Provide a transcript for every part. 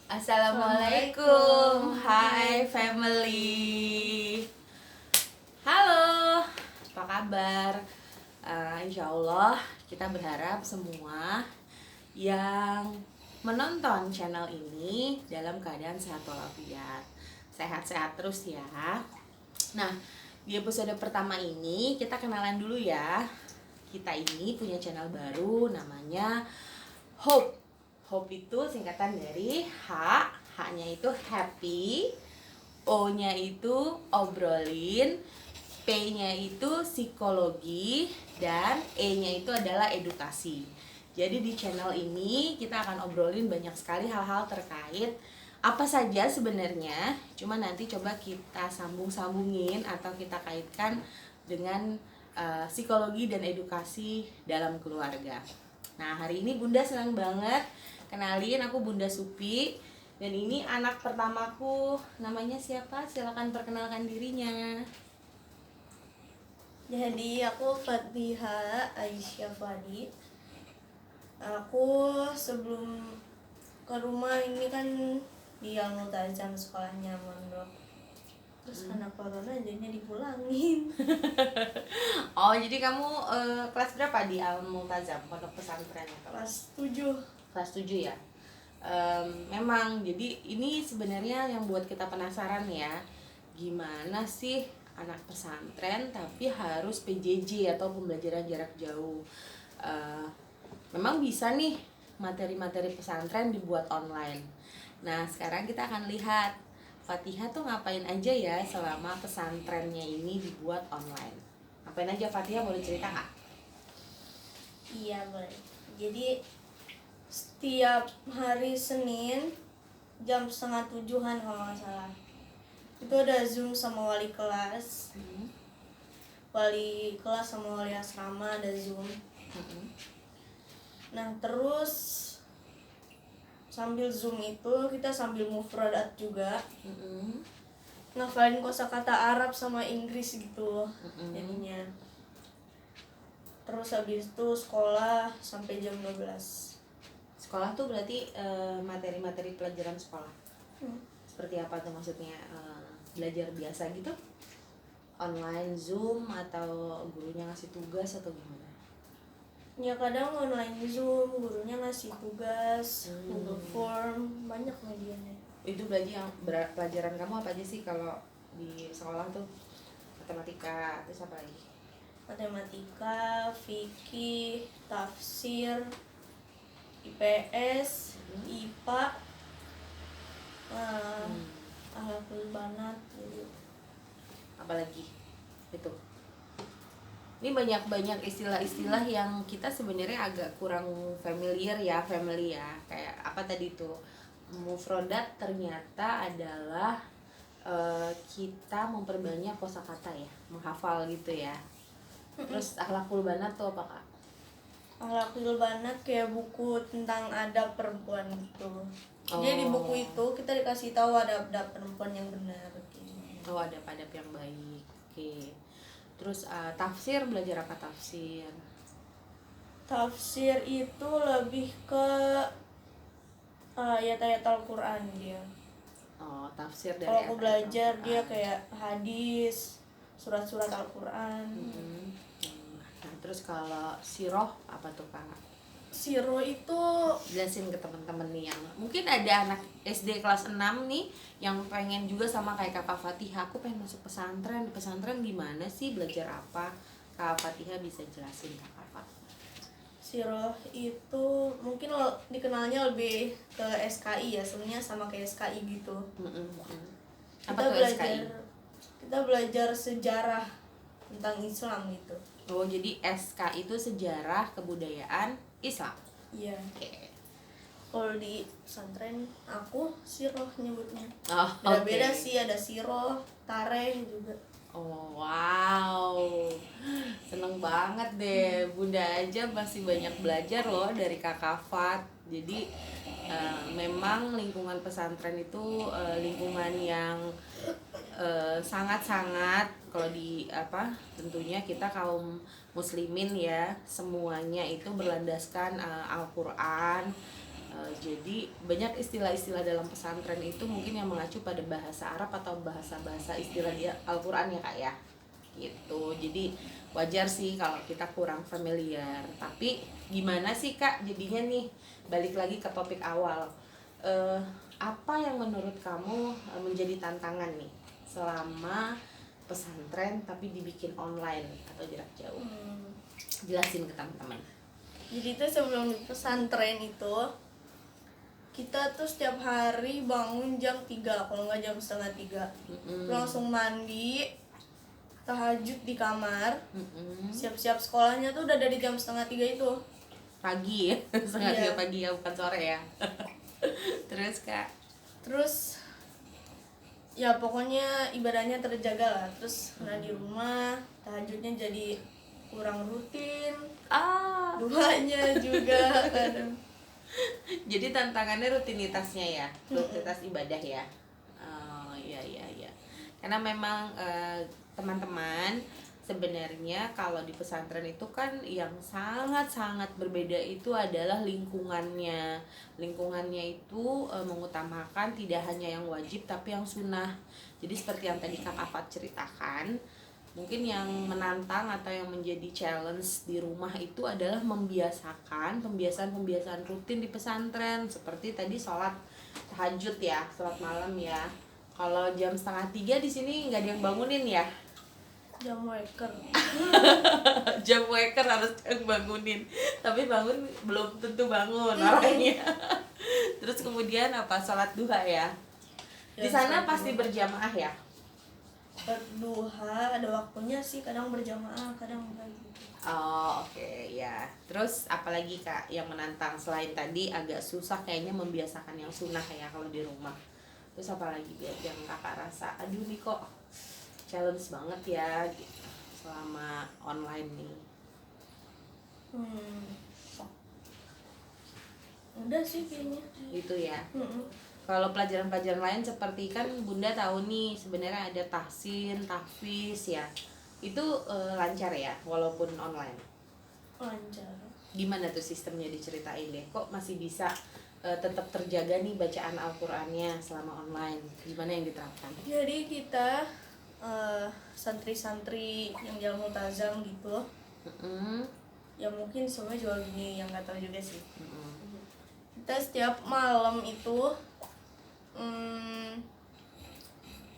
Assalamualaikum, hai family. Halo, apa kabar? Insya Allah kita berharap semua yang menonton channel ini dalam keadaan sehat walafiat. Sehat-sehat terus ya. Nah, di episode pertama ini kita kenalan dulu ya. Kita ini punya channel baru namanya Hope. Hope itu singkatan dari H-nya itu happy, O-nya itu obrolin, P-nya itu psikologi, dan E-nya itu adalah edukasi. Jadi di channel ini kita akan obrolin banyak sekali hal-hal terkait apa saja sebenarnya, cuma nanti coba kita sambung-sambungin atau kita kaitkan dengan psikologi dan edukasi dalam keluarga. Nah, hari ini Bunda senang banget kenalin, aku Bunda Supi. Dan ini anak pertamaku, namanya siapa? Silakan perkenalkan dirinya. Jadi aku Fatiha Aisyah Fadi. Aku sebelum ke rumah ini kan di Al-Multazam sekolahnya Mondok. Terus karena corona jadinya dipulangin. Oh, jadi kamu kelas berapa di Al-Multazam, pondok pesantren? Kelas 7. Kelas 7 ya. Memang jadi ini sebenarnya yang buat kita penasaran ya, gimana sih anak pesantren tapi harus PJJ atau pembelajaran jarak jauh. Memang bisa nih materi-materi pesantren dibuat online. Nah, sekarang kita akan lihat Fatihah tuh ngapain aja ya selama pesantrennya ini dibuat online. Ngapain aja Fatihah, boleh cerita nggak? Iya boleh. Jadi setiap hari Senin jam 6:30-an kalau nggak salah, itu ada Zoom sama wali kelas. Wali kelas sama wali asrama ada Zoom. Nah terus sambil Zoom itu kita sambil mufradat juga, ngafalin kosakata Arab sama Inggris gitu jadinya. Terus habis itu sekolah sampai jam 12. Sekolah tuh berarti materi-materi pelajaran sekolah. Seperti apa tuh maksudnya? Belajar biasa gitu? Online, Zoom, atau gurunya ngasih tugas atau gimana? Ya kadang online Zoom, gurunya ngasih tugas, Google Form, banyak medianya. Itu berarti yang pelajaran kamu apa aja sih kalau di sekolah tuh? Matematika, terus apa lagi? Matematika, fikih, tafsir, IPS, IPA, akhlakul banat gitu. Apalagi itu. Ini banyak istilah-istilah yang kita sebenarnya agak kurang familiar ya, family ya. Kayak apa tadi tuh? Mufrodat ternyata adalah kita memperbanyak kosakata ya, menghafal gitu ya. Terus akhlakul banat tuh apa Kak? Akhlakul banat kayak buku tentang adab perempuan gitu. Jadi di buku itu kita dikasih tahu adab-adab perempuan yang benar gitu. Oh, adab-adab yang baik. Oke. Terus tafsir, belajar apa tafsir? Tafsir itu lebih ke ayat-ayat Al-Quran dia. Oh, tafsir dari Kalau aku belajar Al-Quran. dia kayak hadis, surat-surat Al-Quran. Nah, terus kalau siroh apa tuh Kak? Siro itu Jelasin ke teman-teman nih yang mungkin ada anak SD kelas 6 nih yang pengen juga sama kayak Kakak Fatihah, aku pengen masuk pesantren. Pesantren gimana sih, belajar apa? Kak Fatihah bisa jelasin Kakak Fatihah. Siro itu mungkin lo dikenalnya lebih ke SKI ya, sebenarnya sama kayak SKI gitu. Apa Kita tuh belajar SKI? kita belajar sejarah tentang Islam gitu. Oh, jadi SK itu sejarah kebudayaan Islam. Iya. Oke. Kalau di pesantren aku siroh nyebutnya. Oh, Beda-beda oke. sih, ada siroh, tareh juga. Oh, wow. Seneng banget deh. Bunda aja masih banyak belajar loh dari Kakak Fat. Jadi memang lingkungan pesantren itu lingkungan yang sangat-sangat, kalau di apa, tentunya kita kaum muslimin ya, semuanya itu berlandaskan Al-Quran, Jadi banyak istilah-istilah dalam pesantren itu mungkin yang mengacu pada bahasa Arab atau bahasa-bahasa istilah dia Al-Quran ya kak ya, gitu. Jadi wajar sih kalau kita kurang familiar. Tapi gimana sih kak jadinya nih, balik lagi ke topik awal, apa yang menurut kamu menjadi tantangan nih selama pesantren tapi dibikin online atau jarak jauh? Jelasin ke teman-teman. Jadi tuh sebelum di pesantren itu kita tuh setiap hari bangun jam 3, kalau nggak jam setengah 3. Langsung mandi, tahajud di kamar, siap-siap sekolahnya tuh udah dari jam setengah 3 itu. Pagi ya, setengah Iya. 3 pagi ya, bukan sore ya. Terus kak? Terus ya pokoknya ibadahnya terjaga lah. Terus nah di rumah tahajudnya jadi kurang rutin, duanya juga kadang. Jadi tantangannya rutinitasnya ya, rutinitas ibadah ya. Oh iya iya iya. Karena memang teman-teman sebenarnya kalau di pesantren itu kan yang sangat-sangat berbeda itu adalah lingkungannya. Lingkungannya itu mengutamakan tidak hanya yang wajib tapi yang sunnah. Jadi seperti yang tadi Kak Afat ceritakan, mungkin yang menantang atau yang menjadi challenge di rumah itu adalah membiasakan pembiasaan rutin di pesantren, seperti tadi sholat tahajud ya, sholat malam ya. Kalau jam setengah 3 di sini nggak ada yang bangunin ya. Jam waker. Jam waker harus yang bangunin, tapi bangun belum tentu bangun orangnya. Terus kemudian apa, sholat duha ya. Di sana pasti berjamaah ya. Berduha ada waktunya sih, kadang berjamaah kadang enggak gitu. Oh oke ya. Terus apalagi kak yang menantang selain tadi agak susah kayaknya membiasakan yang sunnah ya kalau di rumah. Terus apalagi yang kakak rasa aduh nih kok challenge banget ya gitu selama online nih? Udah sih kayaknya. Gitu ya. Kalau pelajaran-pelajaran lain seperti kan Bunda tahu nih sebenarnya ada tahsin, tahfiz ya. Itu lancar ya walaupun online. Lancar. Gimana tuh sistemnya, diceritain deh. Kok masih bisa tetap terjaga nih bacaan Al-Qur'annya selama online? Gimana yang diterapkan? Jadi kita santri-santri yang jalan multazam gitu. Ya mungkin semua juga gini, yang nggak tahu juga sih. Kita setiap malam itu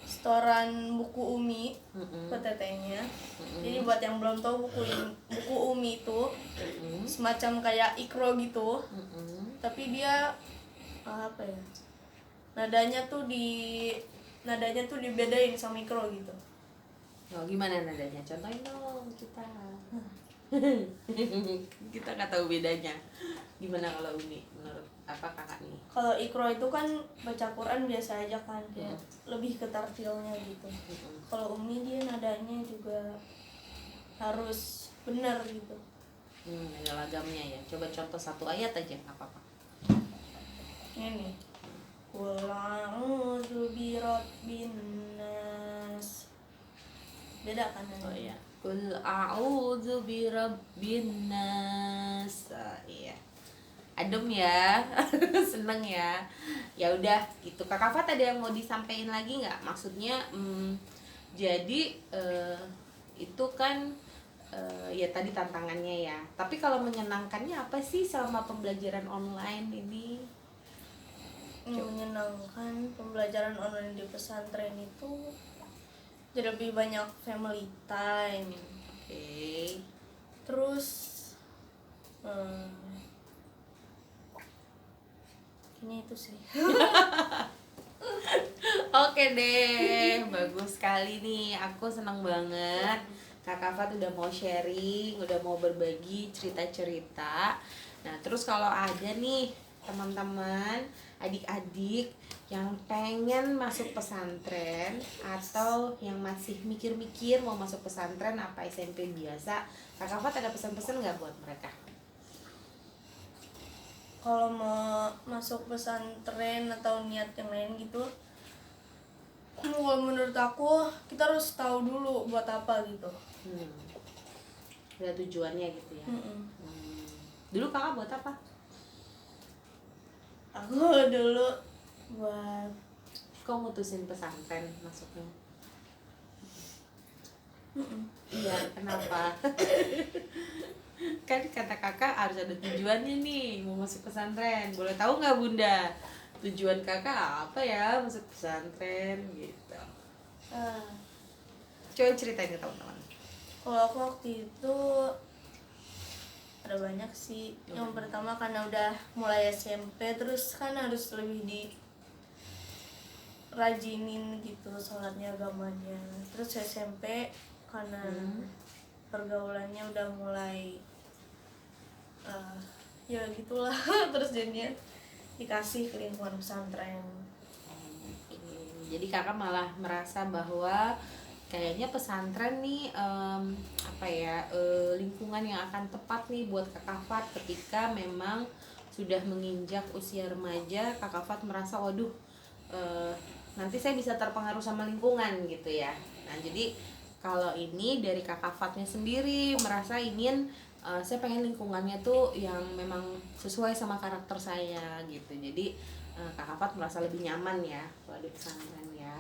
setoran buku Umi ke tetenya. Jadi buat yang belum tahu buku Umi itu semacam kayak Iqra gitu. Tapi dia apa ya? Nadanya tuh dibedain sama Iqra gitu. Oh, gimana nadanya? Contohin dong kita. Kita nggak tahu bedanya. Gimana kalau Umi menurut apa kakak nih? Kalau Iqra itu kan baca Quran biasa aja kan, kayak lebih ke tartilnya gitu. Kalau Umi dia nadanya juga harus benar gitu. Ada lagamnya ya. Coba contoh satu ayat aja nggak apa-apa. Ini Qul a'udzu birabbin nas. Beda kan nadanya? Oh iya. Qul a'udzu birabbin nas. Iya. Adem ya. Seneng ya. Ya udah gitu. Kak Kafat ada yang mau disampaikan lagi nggak? Maksudnya jadi itu kan ya tadi tantangannya ya. Tapi kalau menyenangkannya apa sih selama pembelajaran online ini? Menyenangkan pembelajaran online di pesantren itu jadi lebih banyak family time. Oke. Terus ini itu sih. Oke deh, bagus sekali nih. Aku senang banget Kak Kafat udah mau sharing, udah mau berbagi cerita-cerita. Nah, terus kalau ada nih teman-teman, adik-adik yang pengen masuk pesantren atau yang masih mikir-mikir mau masuk pesantren apa SMP biasa, Kak Kafat ada pesan-pesan nggak buat mereka? Kalau mau masuk pesantren atau niat yang lain gitu, kalau menurut aku kita harus tahu dulu buat apa gitu. Ada tujuannya gitu ya. Dulu kakak buat apa? Aku dulu buat Kok mutusin pesantren masuknya? Iya, kenapa? Kan kata kakak harus ada tujuannya nih mau masuk pesantren. Boleh tahu nggak Bunda? Tujuan kakak apa ya masuk pesantren gitu? Coba ceritain ke teman-teman. kalau aku waktu itu ada banyak sih. Yang pertama karena udah mulai SMP, terus kan harus lebih dirajinin gitu sholatnya, agamanya. Terus SMP karena pergaulannya udah mulai ya gitulah. Terus jadinya dikasih ke lingkungan pesantren. Jadi kakak malah merasa bahwa kayaknya pesantren nih lingkungan yang akan tepat nih buat Kakak Fat ketika memang sudah menginjak usia remaja. Kakak Fat merasa waduh nanti saya bisa terpengaruh sama lingkungan gitu ya. Nah jadi kalau ini dari Kakak Fatnya sendiri merasa ingin saya pengen lingkungannya tuh yang memang sesuai sama karakter saya gitu. Jadi Kakak Fat merasa lebih nyaman ya kalau di pesantren ya.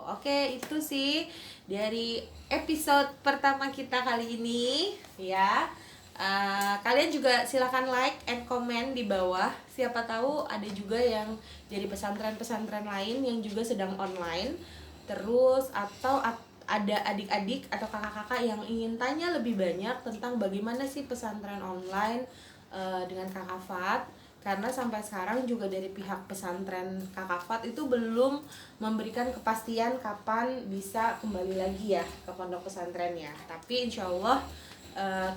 Oke, itu sih dari episode pertama kita kali ini ya. Kalian juga silakan like and comment di bawah. Siapa tahu ada juga yang dari pesantren-pesantren lain yang juga sedang online. Terus atau ada adik-adik atau kakak-kakak yang ingin tanya lebih banyak tentang bagaimana sih pesantren online dengan Kakak Fat. Karena sampai sekarang juga dari pihak pesantren Kakak Fat itu belum memberikan kepastian kapan bisa kembali lagi ya ke pondok pesantren ya. Tapi insya Allah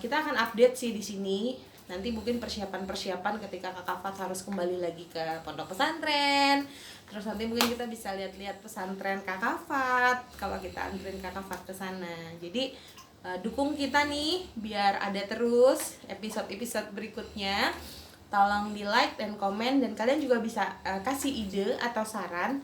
kita akan update sih di sini. Nanti mungkin persiapan-persiapan ketika Kakak Fat harus kembali lagi ke pondok pesantren. Terus nanti mungkin kita bisa lihat-lihat pesantren Kakak Fat kalau kita anterin Kakak Fat ke sana. Jadi dukung kita nih biar ada terus episode-episode berikutnya. Tolong di like dan komen, dan kalian juga bisa kasih ide atau saran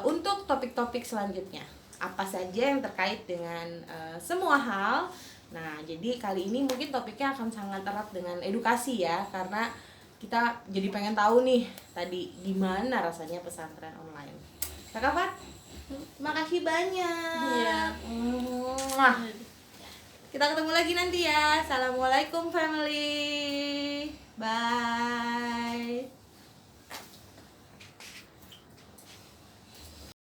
untuk topik-topik selanjutnya apa saja yang terkait dengan semua hal. Nah jadi kali ini mungkin topiknya akan sangat erat dengan edukasi ya, karena kita jadi pengen tahu nih tadi gimana rasanya pesantren online. Kakak Fat, makasih banyak. Iya. Kita ketemu lagi nanti ya. Assalamualaikum family. Bye.